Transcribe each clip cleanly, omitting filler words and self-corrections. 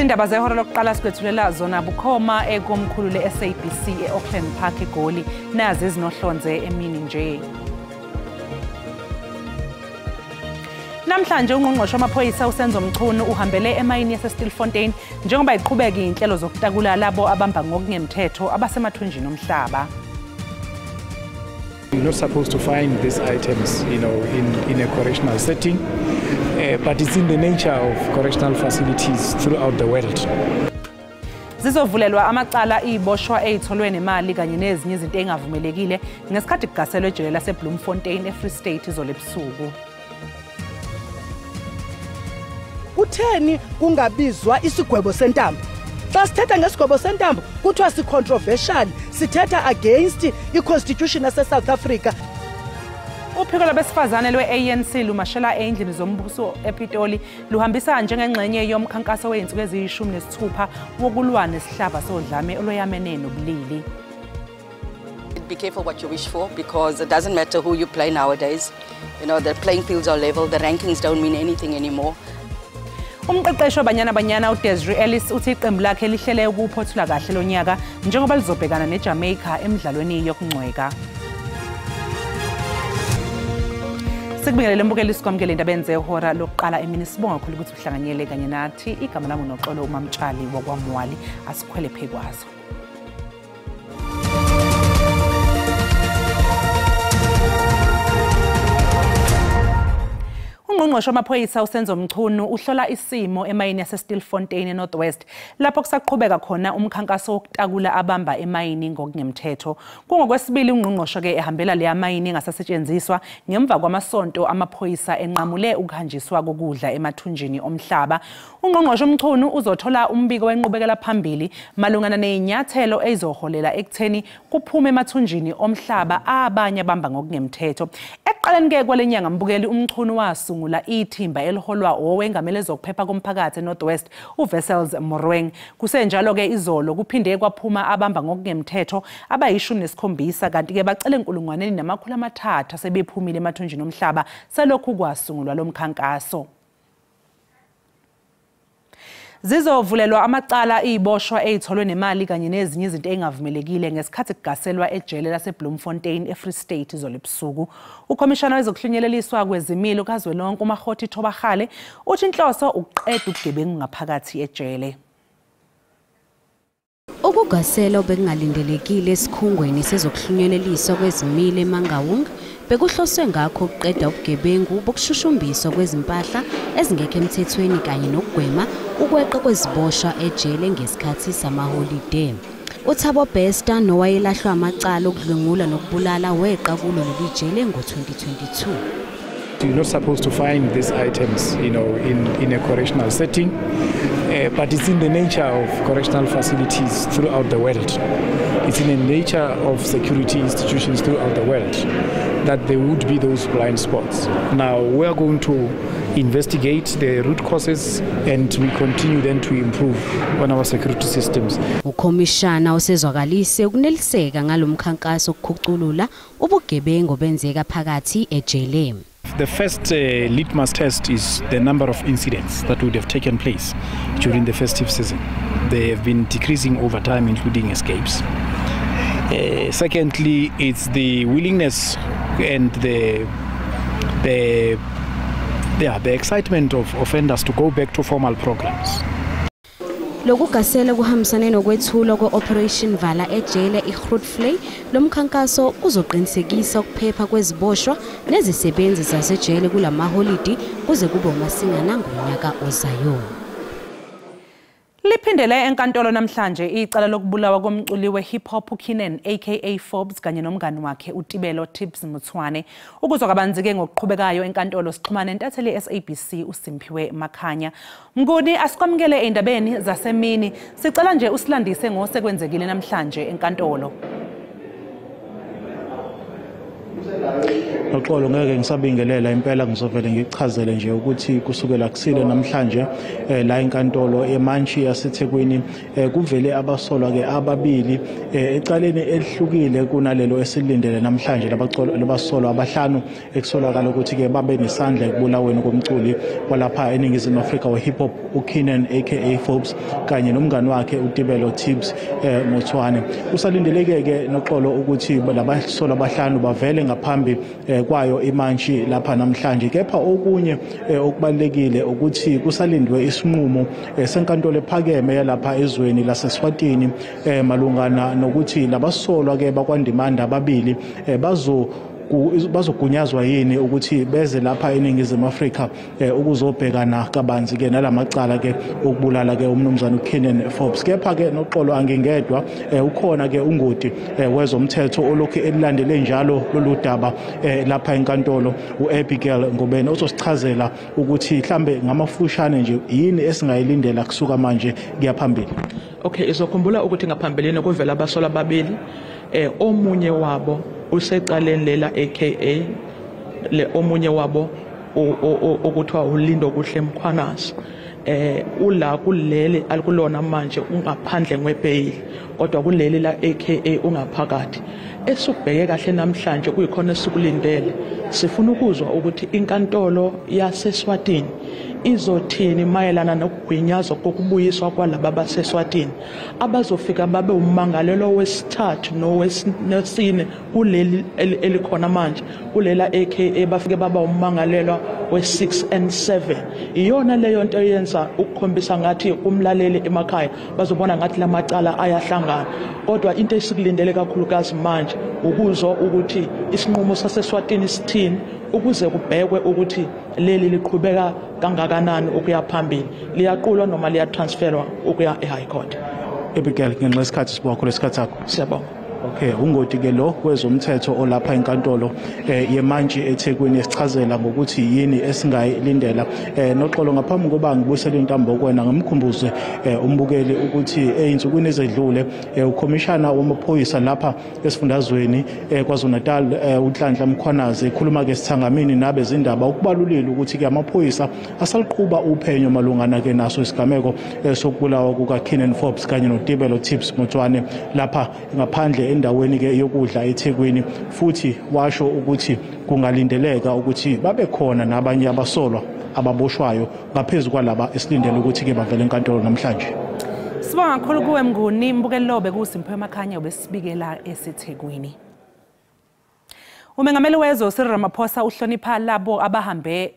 Izindaba zehora lokuqala sikwethulela zona bukhoma ekomkhulu le-SABC e-Auckland Park eGoli nazi ezinohlonze emini nje. Namhlanje ungqongqoshe wamaphoyisa uSenzo Mchunu uhambele emayini yaseStilfontein njengoba iqhubeka inhlelo zokutakula labo abamba ngokungemthetho abasemathunjini omhlaba. You're not supposed to find these items, in a correctional setting, but it's in the nature of correctional facilities throughout the world. Zizovulelwa amacala iboshwa ezitholwe nemali kanye nezinye izinto engavumelekile ngesikhathi kugaselwe ejele laseBloemfontein eFree State izolo ebusuku. Kutheni kungabizwa isigwebo sentambo? Xa sithetha ngesigwebo sentambo kuthiwa si-controversial, sithetha against i-constitution yase-South Africa. Uphiko lwabesifazane lwe-ANC lumashela endlini zombuso ePitoli luhambisa njengengxenye yomkhankaso wey'nsuku eziyishumi-nesithupha wokulwa nesihlava sodlame olweyamene nobulili. Be careful what you wish for, because it doesn't matter who you play nowadays. The playing fields are level, the rankings don't mean anything anymore. Umqeqeshi wabanyana uDesiree Ellis uthi iqembu lakhe lihlele ukuphothula kahle lonyaka njengoba lizobhekana neJamaica emidlalweni yokungcweka. Sikubingelele mbukeli isikwamukele indaba ezehora lokuqala emini sibonga kakhulu ukuthi uhlanganyele kanye nathi. Igama lami uNoxolo uMamtshali wakwaMwali, asikhwele phekwazo. Ungqongqoshe wamaphoyisa uSenzo Mchunu uhlola isimo emayini yaseStilfontein eNorth West lapho kusaqhubeka khona umkhankaso wokutakula abamba emayini ngokungemthetho. Kungokwesibili ungqongqoshe ke ehambela le mayini engasasetshenziswa ngemva kwamasonto amaphoyisa enqamule ukuhanjiswa kokudla emathunjini omhlaba. Ungqongqoshe Mchunu uzothola umbiko wenqubekela phambili malungana nezinyathelo ezizoholela ekutheni kuphume emathunjini omhlaba abanye abamba ngokungemthetho. Eqaleni ke kwalenyanga mbukeli uMchunu wasungula ithimba eliholwa owengamele zokuphepha komphakathi eNorth West uVessels Morweng. Kusenjalo ke izolo kuphinde kwaphuma abamba ngokungemthetho abayi-17 kanti ke bacele inkulungwane namakhulu amathathu sebephumile emathunjini omhlaba selokhu kwasungulwa lomkhankaso. Zizovulelwa amacala iboshwa ezitholwe nemali kanye nezinye izinto engavumelekile ngesikhathi kugaselwa ejele laseBloemfontein eFree State izolo ebusuku. Ukhomishana wezokuhlunyeleliswa kwezimilo kazwelonke uMahoti Thobagale uthi inhloso ukuqeda ubugebengu ngaphakathi ejele. Ukugasela obekungalindelekile esikhungweni sezokuhlunyeleliswa kwezimilo eMangaung bekuhloswe ngakho ukuqeda ubugebengu bokushushumbiswa kwezimpahla ezingekho emthethweni kanye nokugwema ukweqa kweziboshwa ejele ngesikhathi samaholide. uThabo Bester nowayelahlwa amacala okudlwengula nokubulala weqa kulo leli jele ngo-2022. You're not supposed to find these items, in a correctional setting, but it's in the nature of correctional facilities throughout the world. It's in the nature of security institutions throughout the world that there would be those blind spots. Now we are going to investigate the root causes and we continue then to improve on our security systems. Ukhomishana usezwakalise ukuneliseka ngalomkhankaso okukhuculula ubugebengu benzeka phakathi ejele. The first litmus test is the number of incidents that would have taken place during the festive season. They have been decreasing over time, including escapes. Secondly, it's the willingness and the excitement of offenders to go back to formal programs. Lokugasela kuhambisane nokwethulwa kwe-Operation Vala ejele iGrootvlei lomkhankaso kuzoqinisekisa ukuphepha kweziboshwa nezisebenzi zasejele kulamaholidi kuze kube umasingana ngonyaka ozayo. Liphindele enkantolo namhlanje icala lokubulawa komculi we-hip hop uKeenan aka Forbes kanye nomngani wakhe uTibelo Tibbs Muthwane. Ukuzwa kabanzi-ke ngokuqhubekayo enkantolo sixhumana nentatheli ye-SABC uSimphiwe Makhanya. Mnguni asikwamukele ey'ndabeni zasemini. Sicela nje usilandise ngosekwenzekile namhlanje enkantolo. Uxolo ngeke ngisabingelela impela ngizovela ngichazele nje ukuthi kusukela kusile namhlanje la enkantolo eMantshi yaseThekwini kuvele abasolwa ke ababili ecaleni elihlukile kunalelo esilindele namhlanje labasolwa abahlanu ekusolakala ukuthi ke babe nesandla ekubulaweni komculi walapha eNingizimu Afrika we-hip hop uKeenan aka Forbes kanye nomngani wakhe uTibelo Tibbs Motswane. Kusalindeleke ke noxolo ukuthi labasolwa abahlanu bavele ngaphambi kwayo iMantshi lapha namhlanje, kepha okunye okubalekile ukuthi kusalindwe isinqumo senkantolo ephakeme yalapha ezweni laseSwatini malungana nokuthi labasolwa ke bakwaNdimanda ababili bazogunyazwa yini ukuthi beze lapha eNingizimu Afrika ukuzobhekana kabanzi ke nalamacala ke ukubulala ke umnumzana uKeenan Forbes. Kepha ke noxolo angingedwa ukhona ke ungoti wezomthetho olokhu elilandele njalo lolu daba lapha enkantolo uAbigail Ngobeni ozosichazela ukuthi mhlambe ngamafushane nje yini esingayilindela kusuka manje kuyaphambili. Okay, izokhumbula ukuthi ngaphambilini kuvela abasolwa ababili omunye wabo usecaleni lela aka le omunye wabo okuthiwa uLindo Kuhle Mkhwanazi ula kuleli alikulona manje ungaphandle ngebail kodwa kuleli la aka ungaphakathi esubheke kahle namhlanje kuyikhona esikulindele. Sifuna ukuzwa ukuthi inkantolo yaseSwatini izothini mayelana nokugwinyazwa kokubuyiswa kwalabo baseSwatini abazofika babe umangalelo wesithathu nowesine kuleli elikhona manje kulela aka bafike baba umangalelwa we6 and 7. Iyona leyo nto yenza ukukhombisa ngathi umlaleli emakhaya bazobona ngathi lamacala ayahlangana, kodwa into esikulindele kakhulukazi manje ukuzwa ukuthi isinqumo saseSwatini sithini ukuze kubhekwe ukuthi leli liqhubeka kangakanani ukuya phambili, liyaqulwa noma liyatransferwa ukuya eHigh Court. Abigail ngenxa yesikhathi sibakho lesikhathi sakho. Siyabonga. Okay, ungoti ke lo kwezomthetho olapha enkantolo yeMantshi eThekwini esichazela ngokuthi yini esingayilindela. Noxolo ngaphambi koba ngibusele intambo kwena ngimkhumbuze umbukeli ukuthi einsukwini ezedlule ukhomishana wamaphoyisa lapha esifundazweni KwaZulu-Natal uNhlanhla Mkhwanazi ekhuluma ke sithangamini nabe zindaba ukubalulile ukuthi ke amaphoyisa asaliqhuba uphenyo malungana ke naso isigameko sokubulawa kukaKeenan Forbes kanye noTibelo Tibbs Motswane lapha ngaphandle endaweni ke yokudla eThekwini, futhi washo ukuthi kungalindeleka ukuthi babe khona nabanye abasolwa ababoshwayo ngaphezulu kwalaba esilindele ukuthi ke bavele enkantolo namhlanje. Sibonga kakhulu kuwe Mnguni, Mbukelobe kuSimpho Emakhanya obesibikela eseThekwini. Umengameli wezwe uCyril Ramaphosa uhlonipha labo abahambe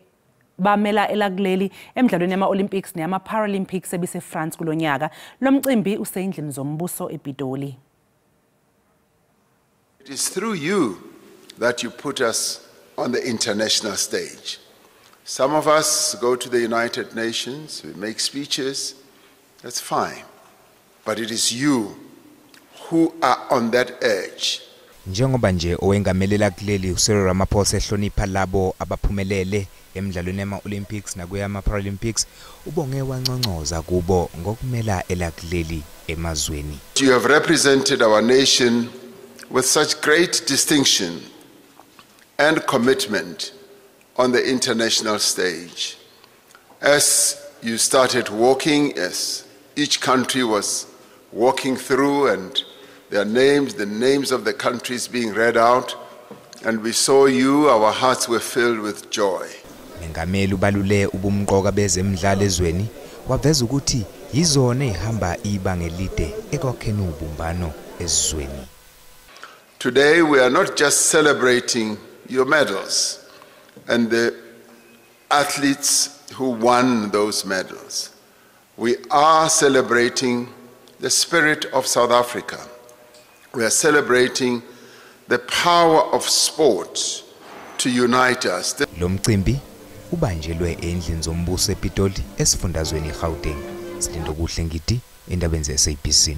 bamela elakuleli emidlalweni yama-Olympics neyama-Paralympics ebiseFrance kulonyaka. Lo mcimbi useyindlini zombuso ePitoli. It is through you that you put us on the international stage. Some of us go to the United Nations, we make speeches, that's fine. But it is you who are on that edge. Njengoba nje owengamelela kuleli uCyril Ramaphosa ehlonipha labo abaphumelele emidlalweni yama-Olympics nakuyama-Paralympics, ubonge wancongcoza kubo ngokumela elakuleli emazweni. You have represented our nation with such great distinction and commitment on the international stage. As you started walking, as each country was walking through and their names, the names of the countries being read out, and we saw you, our hearts were filled with joy. Mengameli ubalule ubumqoka bezemidlalo ezweni, waveza ukuthi yizona ihamba ibanga elide ekwakheni ubumbano ezweni. Today we are not just celebrating your medals and the athletes who won those medals. We are celebrating the spirit of South Africa. We are celebrating the power of sports to unite us. Lo mcimbi ubanjelwe endlini zombuso ePitoli esifundazweni eGauteng. Silindo Kuhle Ngidi, indabeni zeSABC.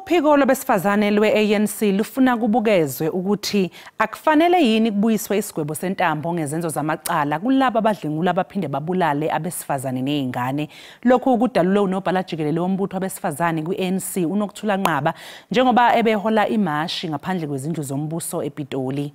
Uphiko lwabesifazane lwe-ANC lufuna kubukezwe ukuthi akufanele yini kubuyiswe isigwebo sentambo ngezenzo zamacala kulabo abadlengula abaphinde babulale abesifazane nezingane. Lokhu kudalule unobhala jikelele wombutho wabesifazane kwi-ANC uNokuthula Nqaba njengoba ebehola imashi ngaphandle kwezindlu zombuso ePitoli.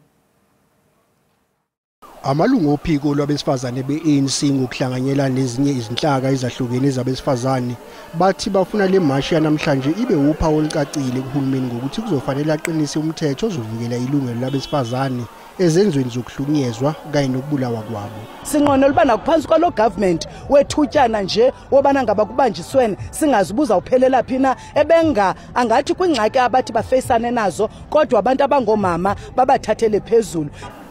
Amalungu ophiko lwabesifazane be-ANC ngokuhlanganyela nezinye izinhlaka ezahlukene zabesifazane bathi bafuna le mashi yanamhlanje ibe uphawu olucacile kuhulumeni ngokuthi kuzofanele aqinise umthetho ozovikela ilungelo labesifazane ezenzweni zokuhlukunyezwa kanye nokubulawa kwabo. Sinqona libana kuphansi kwalo government wethutyana nje wobana ngaba kubanjisweni singazibuza uphelela phina ebenga angathi kwingxaki abathi bafacane nazo kodwa abantu abangomama babathathele phezulu.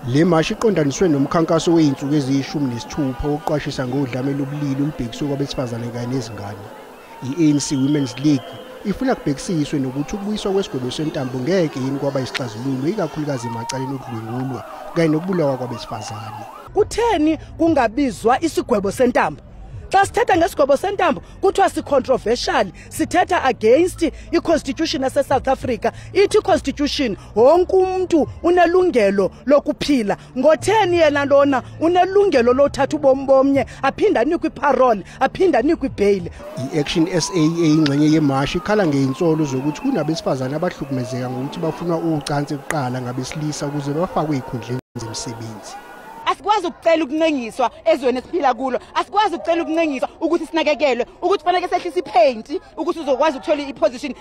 Le mashi iqondaniswe nomkhankaso weinsuku eziyishumi-nesithupha oqwashisa ngodlame lobulili olubhekiswe kwabesifazane kanye nezingane. I-ANC Women's League ifuna kubhekisiswe nokuthi ukubuyiswa kwesigwebo sentambo ngeke yini kwaba isixazululo ikakhulukazi emacaleni okudlwengulwa kanye nokubulawa kwabesifazane. Kutheni kungabizwa isigwebo sentambo? Xa sithetha ngesigwebo sentambo kuthiwa si-controversial, sithetha against i-constitution yase South Africa. Ithi i-constitution wonke umuntu unelungelo lokuphila. Ngotheni yena lona unelungelo lothatha ubomi bomnye aphinda anikwe iparole aphinda anikwe ibail? I-Action SA eyingxenye yemashi ikhala ngeinsolo zokuthi kunabesifazane abahlukumezeka ngokuthi bafuna ucansi kuqala ngabesilisa ukuze bafakwe ezikhundleni zemisebenzi. Asikwazi ukucela ukunengiswa ezweni esiphila kulo, asikwazi ukucela ukunengiswa ukuthi sinakekelwe, ukuthi fanele sehlise ipaint ukuthi uzokwazi ukuthola iposition.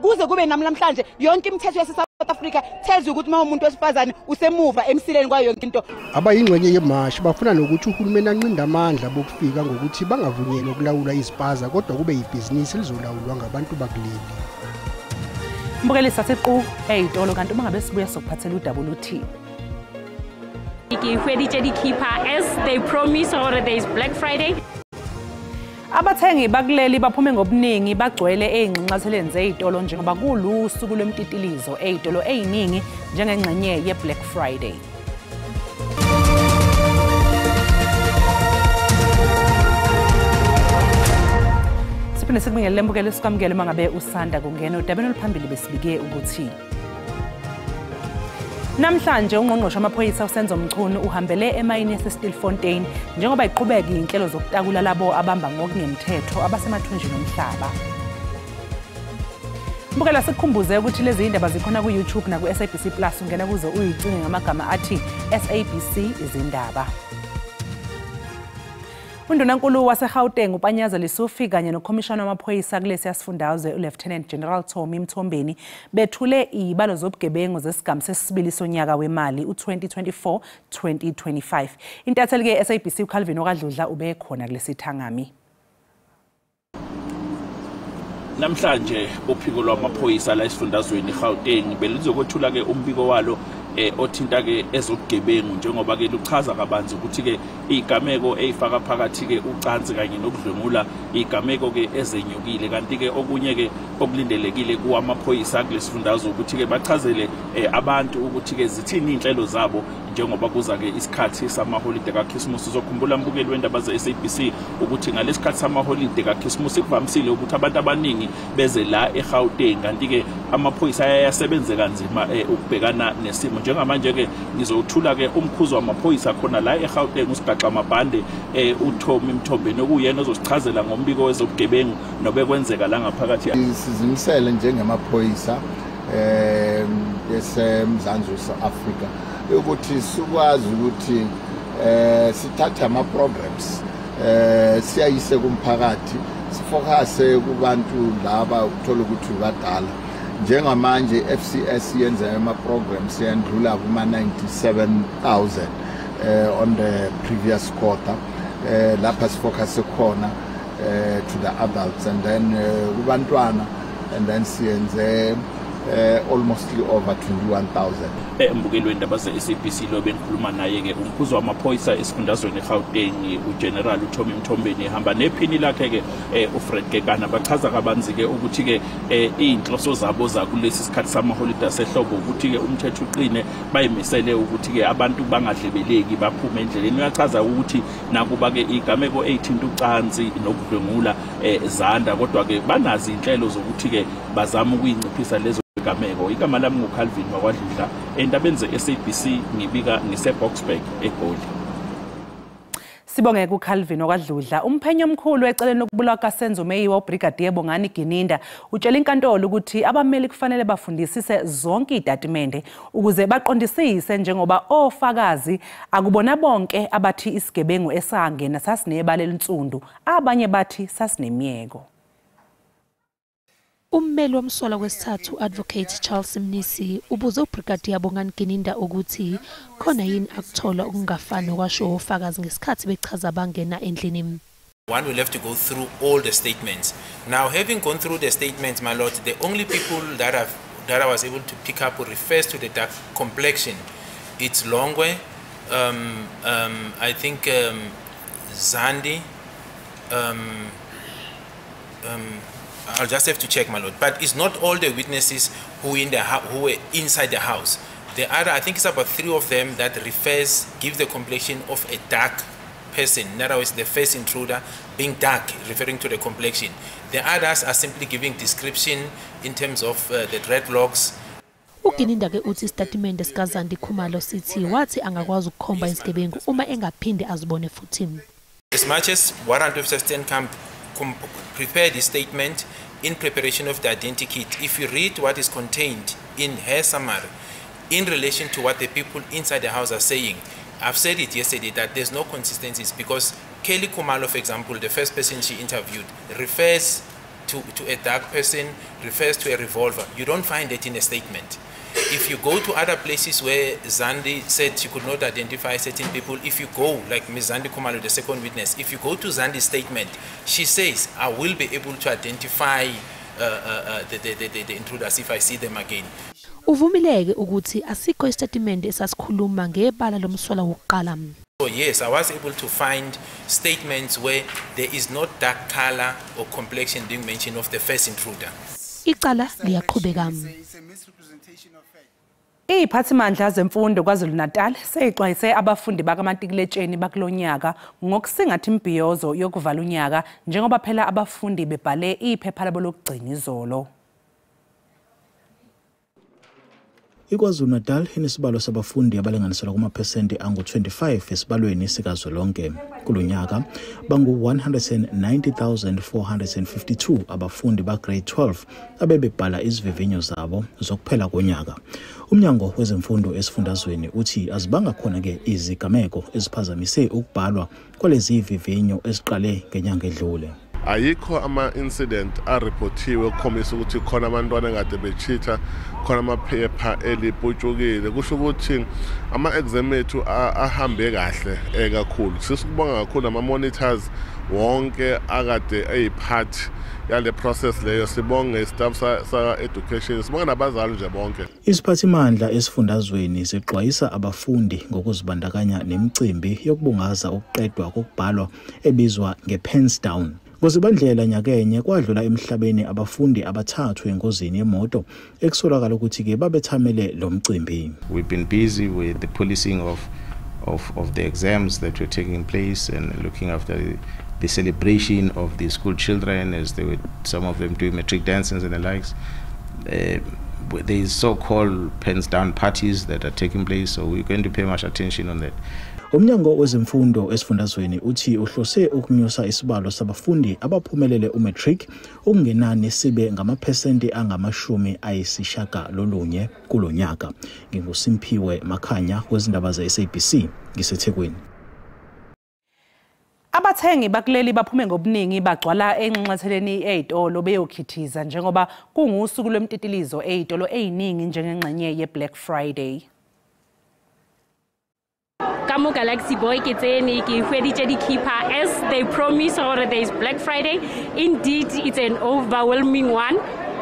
Kuze kube namhlanje yonke imithetho yase South Africa tells ukuthi uma umuntu wesifazane usemuva emsileni kwa yonke into. Abayingxenye yemashi bafuna nokuthi uhulumeni anqinde amandla bokufika ngokuthi bangavunyelwa ukulawula izipaza kodwa kube yibhizinisi elizolawulwa ngabantu bakuleli. Mbukeli sasequ eYitolo kanti uma ngabe sibuya sokuphathela uWT. As they promise or there is Black Friday. Abathengi bakuleli baphume ngobuningi bagcwele ezingxaxheleni zeYitolo njengoba kulusuku lwemtitilizo eYitolo eziningi njengengxenye ye-Black Friday. Siphinde sikubingelele mbukelo sikwamukele mangabe usanda kungena udabeni oluphambili besibike ukuthi namhlanje ungqongqoshe wamaphoyisa uSenzo Mchunu uhambele emayini yaseStilfontein njengoba iqhubeka inhlelo zokutakula labo abamba ngokungemthetho abasemathunjini omhlaba. Mbukela sikhumbuze ukuthi lezi indaba zikhona ku YouTube na ku SABC Plus ungena kuze uyicinge ngamagama athi SABC izindaba. Undunankulu waseGauteng uPanyaza Lesufi kanye nokhomishana wamaphoyisa kulesi yasifundazwe uLieutenant General Tommy Mthombeni bethule ibalo zobugebengu zesigamu sesibili sonyaka wemali u2024-2025. Intatheli ke SABC uCalvin Okadludla ube khona kulesithangami. Namhlanje uphiko lwamaphoyisa la esifundazweni eGauteng belizokwethula ke umbiko walo othinta ke ezobugebengu njengoba ke luchaza kabanzi ukuthi ke igameko ezifaka phakathi ke ucansi kanye nokudlwengula igameko ke ezenyukile kanti ke okunye ke okulindelekile kuwamaphoyisa kulesifundazwe ukuthi ke bachazele abantu ukuthi ke zithini inhlelo zabo njengoba kuza ke isikhathi samaholiday kaChristmas. Uzokhumbula mbukeli wendaba zeSABC ukuthi ngalesikhathi samaholiday kaChristmas kuvamisile ukuthi abantu abaningi beze la eGauteng kanti ke amaphoyisa ayasebenza kanzima ukubhekana nesimo. Njengamanje ke ngizothula ke umkhuzo wamaphoyisa khona la eGauteng usigaxa amabhande uTommy Mthombeni okuyena ozosichazela ngombiko wezobugebengu nobekwenzeka la ngaphakathi. Sizimisele njengamaphoyisa eseMzansi Afrika ukuthi sikwazi ukuthi sithathe ama-programs siyayise kumphakathi sifocuse kubantu laba ukuthola ukuthi badala. Njengamanje FCS yenza ama-programs yandlula kuma-97,000 on the previous quarter. Lapha sifocuse khona to the adults and then kubantwana and then siyenze almost over 21,000. Embukelweni indaba ze-SABC lo bengikhuluma naye ke umkhuzi wamaphoyisa esifundazweni eGauteng uGeneral uTommy Mthombeni ehamba nephini lakhe ke uFred Kekana bachaza kabanzi ke ukuthi ke inhloso zabo za kulesi sikhathi samaholide sehlobo ukuthi ke umthetho uqine bayimisele ukuthi ke abantu bangadlebeleki baphume endleleni. Uyachaza ukuthi nakuba ke igameko 18 ucansi nokudlwengula zanda kodwa ke banazi inhlelo zokuthi ke bazama ukuyinciphisa lezo igameko. Igama lami nguCalvin wakwaDludla endabeni ze-SABC ngibika ngise-Boksburg eGoli. Sibonge kuCalvin wakwaDludla. Umphenyi omkhulu eceleni lokubulawa kaSenzo Meyiwa uBrigadier Bongani Gininda utshela inkantolo ukuthi abameli kufanele bafundisise zonke izitatimende ukuze baqondisise njengoba ofakazi akubona bonke abathi isigebengu esangena sasinebala elinsundu abanye bathi sasineminyeko. Ummeli womsola kwesithathu Advocate Charles Mnisi ubuze uBrigadier Bongani Gininda ukuthi khona yini akuthola okungafani okwasho ofakazi ngesikhathi bechaza bangena endlini. One will have to go through all the statements. Now, having gone through the statements, my lord, the only people that I was able to pick up refers to the dark complexion. It's Longwe, I think Zandi, I'll just have to check, my lord. But it's not all the witnesses who were inside the house. The other, I think it's about 3 of them that give the complexion of a dark person. In other words, the first intruder being dark, referring to the complexion. The others are simply giving description in terms of the dreadlocks. Ugininda ke uthi statement esikazandi Khumalo sithi wathi angakwazi ukukhomba isigebengu uma engaphinde azibone futhi. As much as Warrant Officer Steenkamp prepared his statement in preparation of the identity kit, if you read what is contained in her summary in relation to what the people inside the house are saying, I've said it yesterday that there's no consistencies because Kelly Khumalo, for example, the first person she interviewed, refers to a dark person, refers to a revolver. You don't find it in a statement. If you go to other places where Zandi said she could not identify certain people, if you go, like Ms. Zandi Khumalo, the second witness, if you go to Zandi's statement, she says, I will be able to identify the intruders if I see them again. Uvumileke ukuthi asikho isitatimende esasikhuluma ngebala lomsola wokuqala. So yes, I was able to find statements where there is not dark color or complexion being mentioned of the first intruder. Icala liyaqhubeka. Iziphathimandla zemfundo KwaZulu-Natal seyixwayise abafundi bakaMantikiletsheni bakulonyaka ngokusingatha imbhiyozo yokuvala unyaka njengoba phela abafundi bebhale iphepha labo lokugcina izolo. IKwaZulu-Natal inesibalo sabafundi abalinganiselwa kumaphesenti angu-25 esibalweni sikazwelonke. Kulonyaka bangu-190,452 abafundi ba-grade 12 abebebhala izivivinyo zabo zokuphela konyaka. Umnyango wezemfundo esifundazweni uthi azibanga khona-ke izigameko eziphazamise ukubhalwa kwalezi izivivinyo eziqale ngenyanga edlule. Ayikho ama-incident areportiwe ukukhombisa ukuthi khona abantwana engade bechitha, khona amaphepha eliputshukile. Kusho ukuthi ama-exam ethu ahambe kahle kakhulu. Sisukubonga kakhulu ama-monitors wonke akade eyiphathi yale process leyo. Sibonge staff sa-education, sibonga nabazali nje bonke. Isiphathimandla esifundazweni sixwayisa abafundi ngokuzibandakanya nemicimbi yokubungaza ukuqedwa kokubhalwa ebizwa nge-Pens Down. Ngozibandlela nyakenye kwadlula emhlabeni abafundi abathathu engozini yemoto ekusolakala ukuthi ke babethamele lo mcimbi. We've been busy with the policing of the exams that were taking place and looking after the celebration of the school children as they were, some of them doing matric dances and the likes. There is so-called pens down parties that are taking place, so we're going to pay much attention on that. Umnyango wezemfundo esifundazweni uthi uhlose ukunyusa isibalo sabafundi abaphumelele umatric okungenani sibe ngamaphesenti angama-90 kulonyaka. NginguSimphiwe Makhanya wezindaba ze-SABC ngiseThekwini. Abathengi bakuleli baphume ngobuningi bagcwala enxanxatheleni ezitolo beyokhithiza njengoba kungusuku lwemtitilizo ezitolo eziningi njengengxenye ye-Black Friday. Kamo Galaxy Boy ke tsene ke hweditse di-keeper as they promise or there is Black Friday. Indeed, it's an overwhelming one.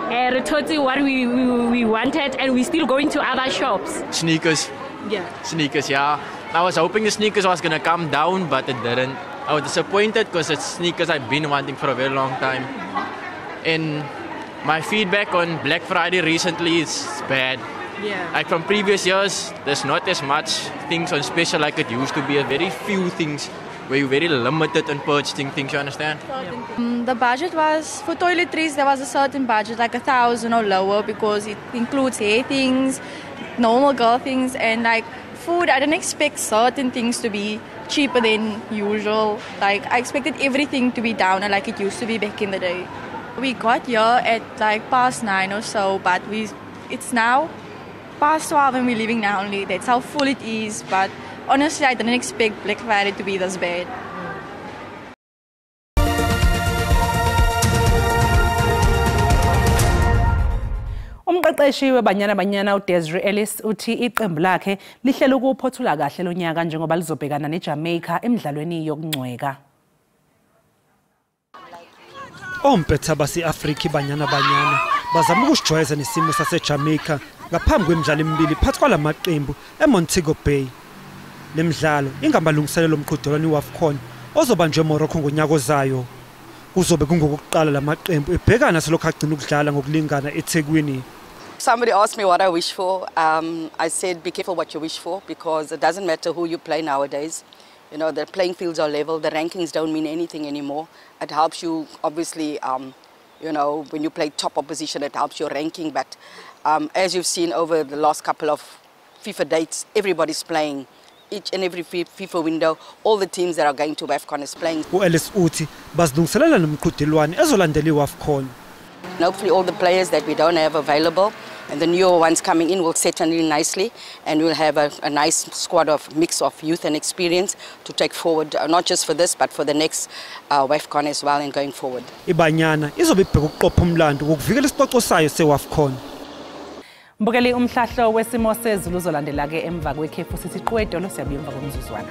Retoti what we wanted, and we still going to other shops. Sneakers. Yeah. Sneakers, yeah. I was hoping the sneakers was gonna come down, but it didn't. I was disappointed because it's sneakers I've been wanting for a very long time. And my feedback on Black Friday recently is bad. Yeah. Like from previous years, there's not as much things on special like it used to be. A very few things where you're very limited on purchasing things, you understand? The budget was, for toiletries, there was a certain budget, like 1,000 or lower, because it includes hair things, normal girl things, and like food. I didn't expect certain things to be cheaper than usual. Like I expected everything to be down like it used to be back in the day. We got here at like past 9 or so, but it's now past 12 and we're leaving now only. That's how full it is. But honestly, I didn't expect Black Friday to be this bad. Umqeqeshi weBanyana Banyana uDesiree Ellis uthi iqembu lakhe lihlela ukuphothula kahle lonyaka njengoba lizobhekana neJamaica emidlalweni yokungcweka. Ompetha base-Afrika Banyana Banyana bazama ukusijwayeza nesimo saseJamaica ngaphambi kwemidlalo emibili phakathi kwalamaqembu eMontego Bay. Le midlalo ingamalungiselelo omqhudelwano weAFCON ozobanjwe eMorocco ngonyaka ozayo. Kuzobe kungokuqala lamaqembu ebhekana selokhu agcina ukudlala ngokulingana eThekwini. Somebody asked me what I wish for. I said, be careful what you wish for, because it doesn't matter who you play nowadays. You know, the playing fields are level. The rankings don't mean anything anymore. It helps you, obviously, you know, when you play top opposition, it helps your ranking. But as you've seen over the last couple of FIFA dates, everybody's playing. Each and every FIFA window, all the teams that are going to AFCON is playing. U-Ellis uthi bazilungiselela nomqhudelwano ezolandela iAFCON. Hopefully all the players that we don't have available and the newer ones coming in will settle in nicely, and we'll have a nice squad of mix of youth and experience to take forward, not just for this but for the next AFCON as well and going forward. iBanyana izobe ibheka ukuqopha umlando wokuvikela isicoco sayo seAFCON. Mbukeli umhlahlo wesimo sezulu uzolandela ke emva kwekhefu sithi Qwedolo siyabuya emva komzuzwana.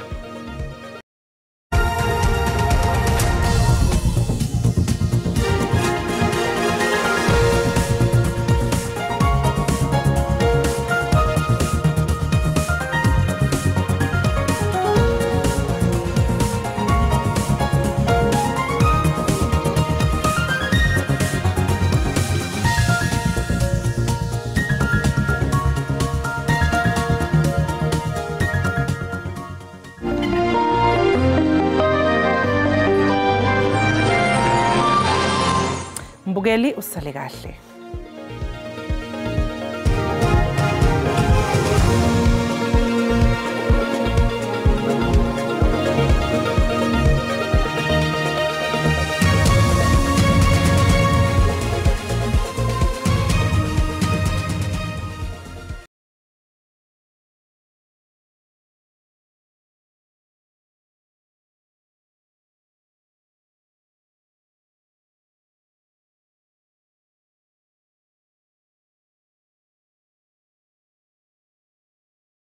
Mbukeli usale kahle.